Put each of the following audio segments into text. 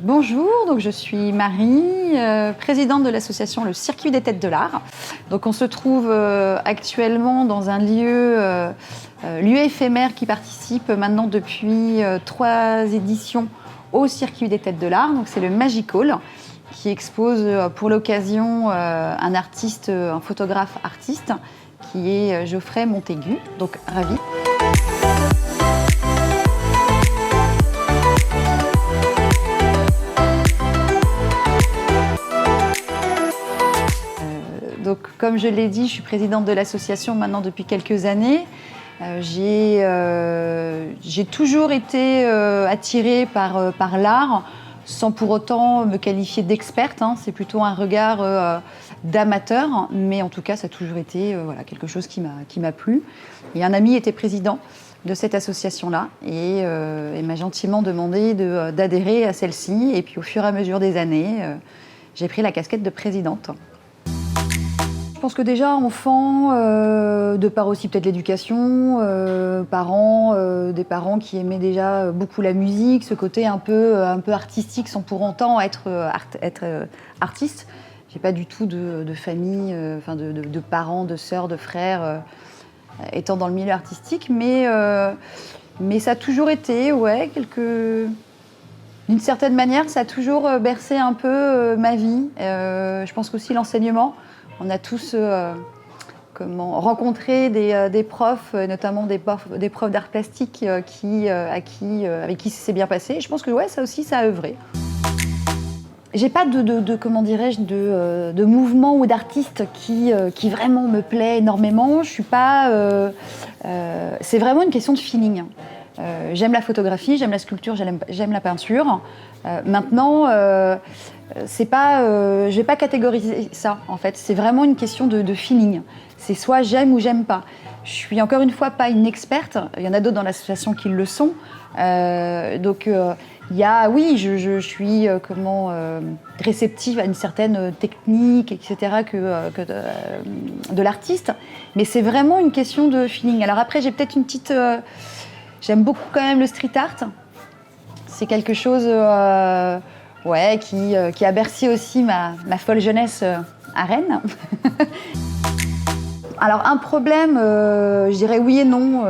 Bonjour, donc je suis Marie, présidente de l'association Le Circuit des Têtes de l'Art. Donc on se trouve actuellement dans un lieu éphémère qui participe maintenant depuis 3 éditions au Circuit des Têtes de l'Art. Donc c'est le Magic Hall qui expose pour l'occasion un artiste, un photographe artiste qui est Geoffrey Montaigu. Donc ravi. Donc, comme je l'ai dit, je suis présidente de l'association maintenant depuis quelques années. J'ai toujours été attirée par l'art, sans pour autant me qualifier d'experte. C'est plutôt un regard d'amateur, mais en tout cas, ça a toujours été quelque chose qui m'a plu. Et un ami était président de cette association-là et m'a gentiment demandé d'adhérer à celle-ci. Et puis, au fur et à mesure des années, j'ai pris la casquette de présidente. Je pense que déjà, enfant, de par aussi peut-être l'éducation, des parents qui aimaient déjà beaucoup la musique, ce côté un peu artistique sans pour autant être artiste. J'ai pas du tout de famille, de parents, de sœurs, de frères étant dans le milieu artistique, mais ça a toujours été, d'une certaine manière, ça a toujours bercé un peu ma vie. Je pense qu'aussi l'enseignement. On a tous rencontré des profs, notamment des profs d'art plastique avec qui ça s'est bien passé. Je pense que ça aussi, ça a œuvré. J'ai pas de mouvement ou d'artiste qui vraiment me plaît énormément. Je suis pas. C'est vraiment une question de feeling. J'aime la photographie, j'aime la sculpture, j'aime la peinture. Maintenant, je vais pas catégoriser ça en fait. C'est vraiment une question de feeling. C'est soit j'aime ou j'aime pas. Je suis encore une fois pas une experte. Il y en a d'autres dans l'association qui le sont. Je suis réceptive à une certaine technique, etc. de l'artiste. Mais c'est vraiment une question de feeling. Alors après, j'ai peut-être une petite. J'aime beaucoup quand même le street art. C'est quelque chose qui a bercé aussi ma folle jeunesse à Rennes. Alors un problème, je dirais oui et non.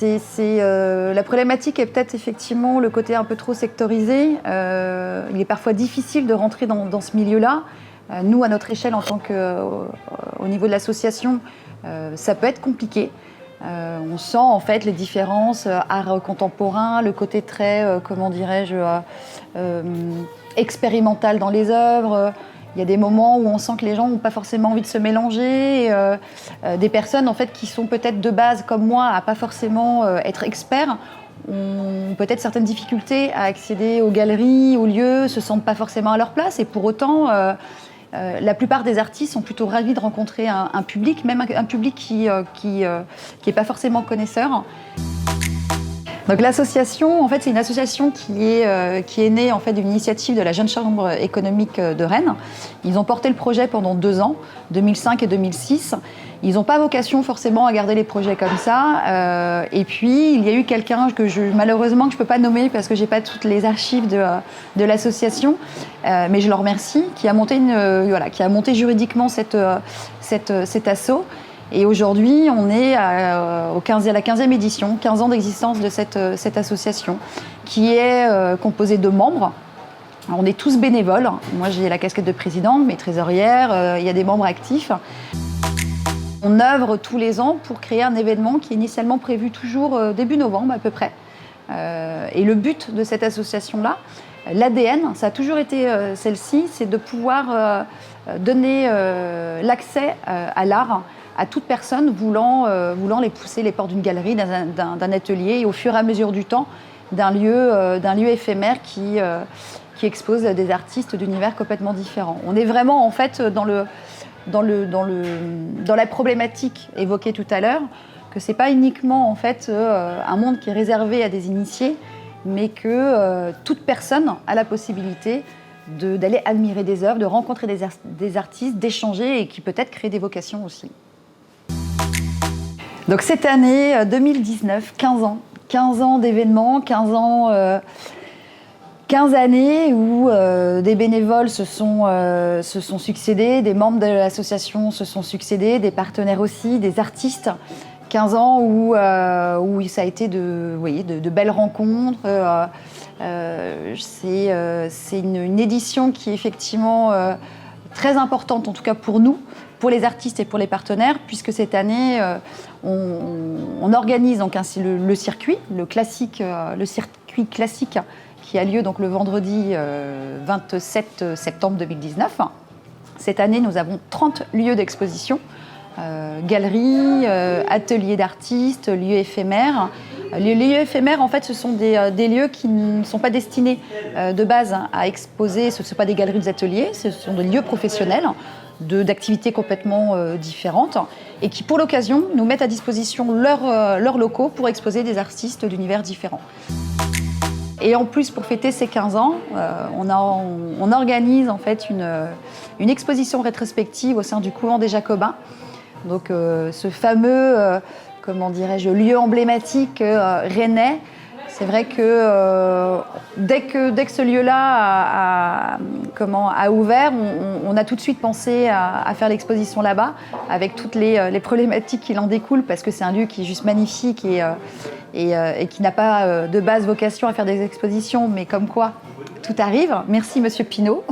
La problématique est peut-être effectivement le côté un peu trop sectorisé. Il est parfois difficile de rentrer dans ce milieu-là. Nous, à notre échelle, au niveau de l'association, ça peut être compliqué. On sent en fait les différences, art contemporain, le côté très, expérimental dans les œuvres. Il y a des moments où on sent que les gens n'ont pas forcément envie de se mélanger. Des personnes en fait qui sont peut-être de base comme moi à pas forcément être experts ont peut-être certaines difficultés à accéder aux galeries, aux lieux, se sentent pas forcément à leur place et pour autant. La plupart des artistes sont plutôt ravis de rencontrer un public, même un public qui est pas forcément connaisseur. Donc l'association, en fait, c'est une association qui est née en fait d'une initiative de la Jeune Chambre économique de Rennes. Ils ont porté le projet pendant 2 ans, 2005 et 2006. Ils n'ont pas vocation forcément à garder les projets comme ça. Et puis, il y a eu quelqu'un malheureusement, que je ne peux pas nommer parce que je n'ai pas toutes les archives de l'association, mais je le remercie, qui a monté juridiquement cet asso. Et aujourd'hui, on est à la 15e édition, 15 ans d'existence de cette association, qui est composée de membres. On est tous bénévoles. Moi, j'ai la casquette de présidente, mes trésorières, il y a des membres actifs. On œuvre tous les ans pour créer un événement qui est initialement prévu toujours début novembre à peu près. Et le but de cette association-là, l'ADN, ça a toujours été celle-ci, c'est de pouvoir donner l'accès à l'art à toute personne voulant les pousser les portes d'une galerie, d'un atelier et au fur et à mesure du temps d'un lieu éphémère qui expose des artistes d'univers complètement différents. On est vraiment en fait dans la problématique évoquée tout à l'heure, que c'est pas uniquement en fait un monde qui est réservé à des initiés, mais que toute personne a la possibilité d'aller admirer des œuvres, de rencontrer des artistes, d'échanger et qui peut-être créent des vocations aussi. Donc cette année 2019, 15 ans d'événements, 15 ans 15 années où des bénévoles se sont succédés, des membres de l'association se sont succédés, des partenaires aussi, des artistes. 15 ans où ça a été de belles rencontres. C'est une édition qui est effectivement très importante, en tout cas pour nous, pour les artistes et pour les partenaires, puisque cette année, on organise donc ainsi le circuit, le circuit classique qui a lieu donc le vendredi 27 septembre 2019. Cette année, nous avons 30 lieux d'exposition, galeries, ateliers d'artistes, lieux éphémères. Les lieux éphémères, en fait, ce sont des lieux qui ne sont pas destinés de base à exposer. Ce ne sont pas des galeries, des ateliers, ce sont des lieux professionnels d'activités complètement différentes et qui, pour l'occasion, nous mettent à disposition leurs locaux pour exposer des artistes d'univers différents. Et en plus, pour fêter ces 15 ans, on organise en fait une exposition rétrospective au sein du couvent des Jacobins. Donc ce fameux, comment dirais-je, lieu emblématique rennais. C'est vrai que dès que ce lieu-là a ouvert, on a tout de suite pensé à faire l'exposition là-bas, avec toutes les problématiques qui en découlent, parce que c'est un lieu qui est juste magnifique et qui n'a pas de base vocation à faire des expositions, mais comme quoi, tout arrive. Merci Monsieur Pinault.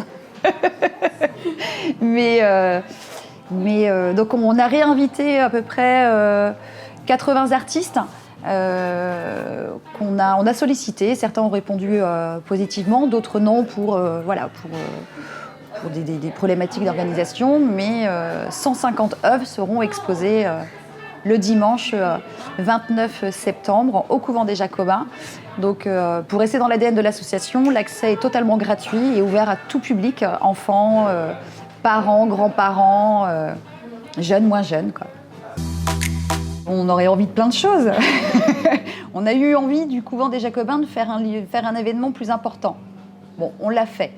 Donc on a réinvité à peu près 80 artistes qu'on a sollicités. Certains ont répondu positivement, d'autres non pour des problématiques d'organisation. Mais 150 œuvres seront exposées le dimanche 29 septembre au couvent des Jacobins. Donc pour rester dans l'ADN de l'association, l'accès est totalement gratuit et ouvert à tout public, enfants, parents, grands-parents, jeunes, moins jeunes, quoi. On aurait envie de plein de choses. On a eu envie du couvent des Jacobins de faire un événement plus important. Bon, on l'a fait.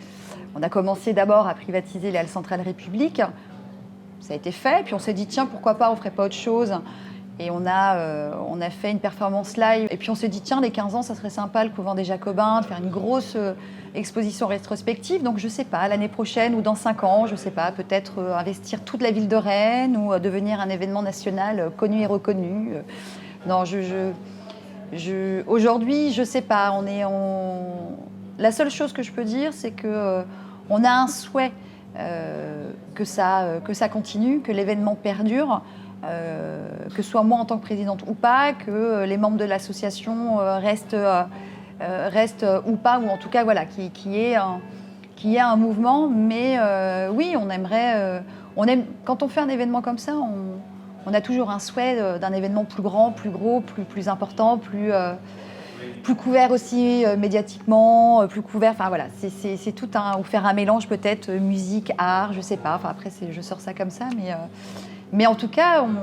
On a commencé d'abord à privatiser les Halles Centrales République. Ça a été fait, puis on s'est dit tiens, pourquoi pas, on ferait pas autre chose. Et on a fait une performance live. Et puis on s'est dit tiens, les 15 ans, ça serait sympa, le couvent des Jacobins, de faire une grosse exposition rétrospective. Donc je sais pas, l'année prochaine ou dans 5 ans, je sais pas, peut-être investir toute la ville de Rennes ou devenir un événement national connu et reconnu. Non, aujourd'hui, je sais pas. La seule chose que je peux dire, c'est que on a un souhait que ça continue, que l'événement perdure. Que ce soit moi en tant que présidente ou pas, que les membres de l'association restent ou pas, ou en tout cas voilà, qu'il y ait un mouvement. Mais oui, on aimerait, quand on fait un événement comme ça, on a toujours un souhait d'un événement plus grand, plus gros, plus important, plus couvert aussi médiatiquement, plus couvert. Enfin voilà, c'est tout ou faire un mélange peut-être musique, art, je sais pas. Enfin après, je sors ça comme ça, mais en tout cas, on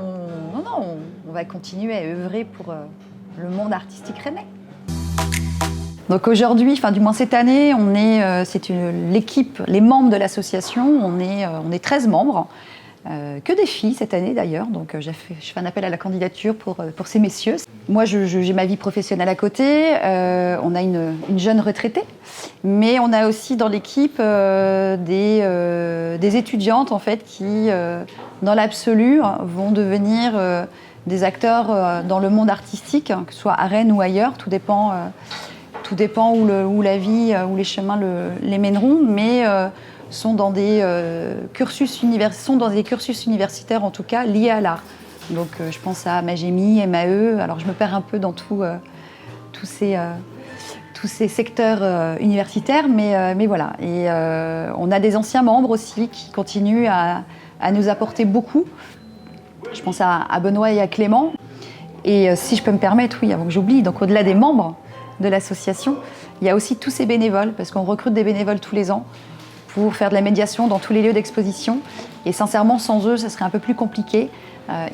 va continuer à œuvrer pour le monde artistique rennais. Donc aujourd'hui, enfin du moins cette année, c'est l'équipe, les membres de l'association, on est 13 membres, que des filles cette année d'ailleurs, donc je fais un appel à la candidature pour ces messieurs. Moi j'ai ma vie professionnelle à côté, on a une jeune retraitée, mais on a aussi dans l'équipe des étudiantes en fait qui, dans l'absolu, vont devenir des acteurs dans le monde artistique, que ce soit à Rennes ou ailleurs, tout dépend où la vie, où les chemins les mèneront, mais sont dans des cursus universitaires en tout cas liés à l'art. Donc je pense à Magémie, MAE, alors je me perds un peu dans tous ces secteurs universitaires, mais voilà. Et on a des anciens membres aussi qui continuent à nous apporter beaucoup. Je pense à Benoît et à Clément. Et si je peux me permettre, oui, avant que j'oublie, donc au-delà des membres de l'association, il y a aussi tous ces bénévoles, parce qu'on recrute des bénévoles tous les ans pour faire de la médiation dans tous les lieux d'exposition. Et sincèrement, sans eux, ça serait un peu plus compliqué.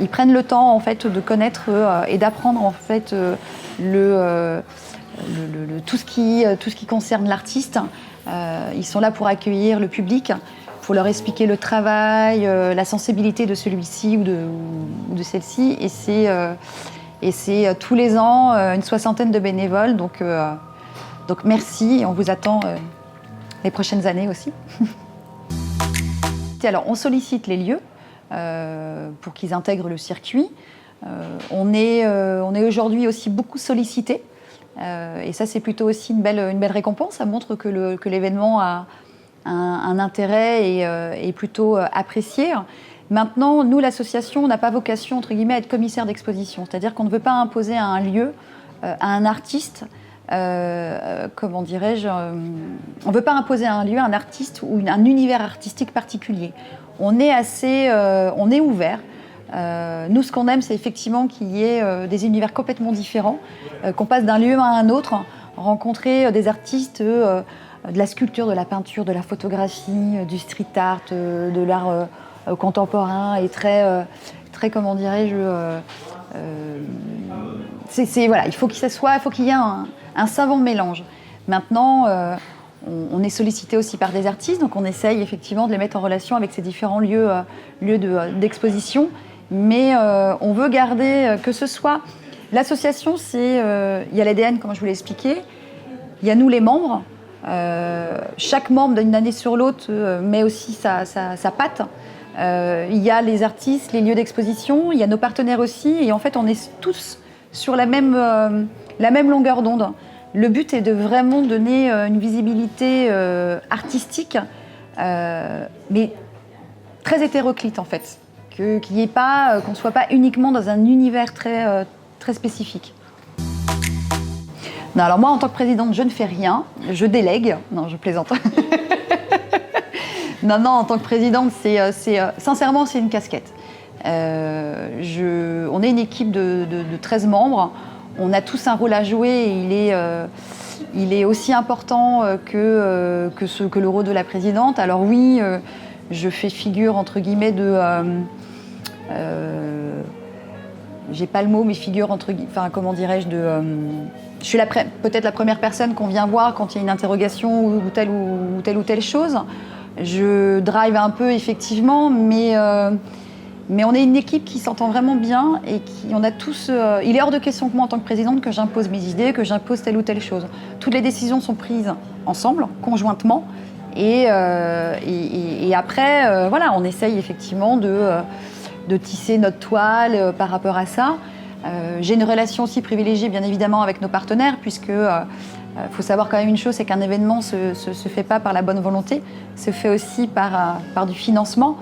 Ils prennent le temps en fait de connaître et d'apprendre en fait tout ce qui concerne l'artiste. Ils sont là pour accueillir le public, pour leur expliquer le travail, la sensibilité de celui-ci ou de celle-ci. Et c'est tous les ans une soixantaine de bénévoles. Donc Donc merci, et on vous attend les prochaines années aussi. Alors, on sollicite les lieux pour qu'ils intègrent le circuit. On est aujourd'hui aussi beaucoup sollicité. Et ça, c'est plutôt aussi une belle récompense. Ça montre que l'événement a un intérêt et est plutôt apprécié. Maintenant, nous, l'association, on n'a pas vocation, entre guillemets, à être commissaire d'exposition. C'est-à-dire qu'on ne veut pas imposer à un lieu, à un artiste, comment dirais-je, on ne veut pas imposer à un lieu, un artiste ou un univers artistique particulier. On est ouvert. Nous, ce qu'on aime, c'est effectivement qu'il y ait des univers complètement différents, qu'on passe d'un lieu à un autre, rencontrer des artistes de la sculpture, de la peinture, de la photographie, du street art, de l'art contemporain et très comment dirais-je, voilà, il faut qu'il y ait un savant mélange. Maintenant, on est sollicité aussi par des artistes, donc on essaye effectivement de les mettre en relation avec ces différents lieux d'exposition. Mais on veut garder que ce soit... L'association, il y a l'ADN, comme je vous l'ai expliqué, il y a nous les membres. Chaque membre, d'une année sur l'autre, met aussi sa patte. Il y a les artistes, les lieux d'exposition, il y a nos partenaires aussi. Et en fait, on est tous sur la même longueur d'onde. Le but est de vraiment donner une visibilité artistique, mais très hétéroclite en fait. Qu'on ne soit pas uniquement dans un univers très spécifique. Non, alors moi, en tant que présidente, je ne fais rien, je délègue. Non, je plaisante. Non, en tant que présidente, sincèrement, c'est une casquette. On est une équipe de 13 membres. On a tous un rôle à jouer et il est aussi important que le rôle de la présidente. Alors oui, je fais figure, entre guillemets, j'ai pas le mot, mais figure comment dirais-je, je suis peut-être la première personne qu'on vient voir quand il y a une interrogation ou telle chose. Je drive un peu effectivement, mais on est une équipe qui s'entend vraiment bien et on a tous. Il est hors de question que moi, en tant que présidente, que j'impose mes idées, que j'impose telle ou telle chose. Toutes les décisions sont prises ensemble, conjointement, et après, voilà, on essaye effectivement de tisser notre toile par rapport à ça. J'ai une relation aussi privilégiée, bien évidemment, avec nos partenaires, puisque faut savoir quand même une chose, c'est qu'un événement se fait pas par la bonne volonté, se fait aussi par du financement.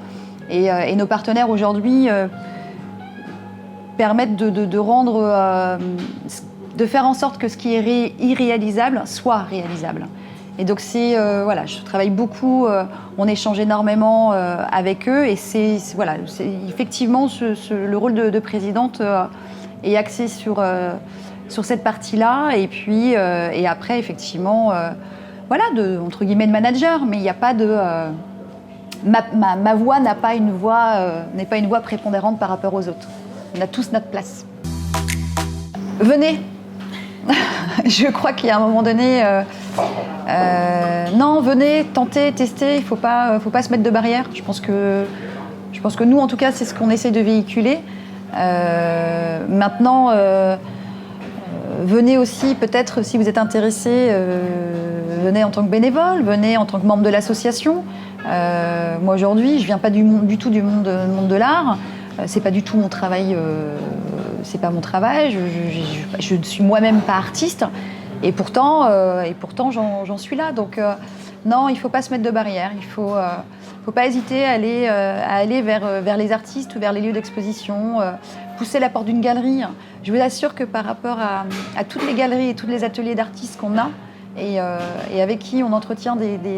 Et nos partenaires aujourd'hui permettent de rendre, de faire en sorte que ce qui est irréalisable soit réalisable. Et donc voilà, je travaille beaucoup, on échange énormément avec eux, et c'est effectivement le rôle de présidente est axé sur cette partie-là, et puis et après effectivement, voilà, entre guillemets de manager, mais il n'y a pas de ma voix n'est pas une voix prépondérante par rapport aux autres. On a tous notre place. Venez. Je crois qu'il y a un moment donné, non, venez, tentez, testez. Il faut pas se mettre de barrière. Je pense que nous, en tout cas, c'est ce qu'on essaie de véhiculer. Maintenant, venez aussi, peut-être, si vous êtes intéressé, venez en tant que bénévole, venez en tant que membre de l'association. Moi, aujourd'hui, je viens pas du tout du monde de l'art. C'est pas du tout mon travail. C'est pas mon travail. Je ne suis moi-même pas artiste. Et pourtant, j'en suis là. Donc, non, il faut pas se mettre de barrière. Il faut pas hésiter à aller vers les artistes ou vers les lieux d'exposition, pousser la porte d'une galerie. Je vous assure que par rapport à toutes les galeries et tous les ateliers d'artistes qu'on a et avec qui on entretient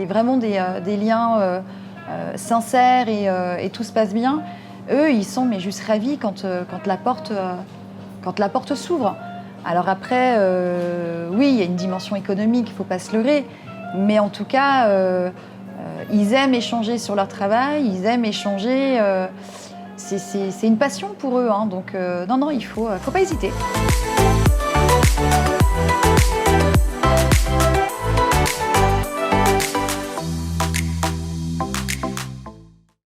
vraiment des liens sincères et tout se passe bien, eux, ils sont juste ravis quand la porte s'ouvre. Alors après, oui, il y a une dimension économique, il ne faut pas se leurrer, mais en tout cas, ils aiment échanger sur leur travail, ils aiment échanger. C'est une passion pour eux, hein, donc non, il faut pas hésiter.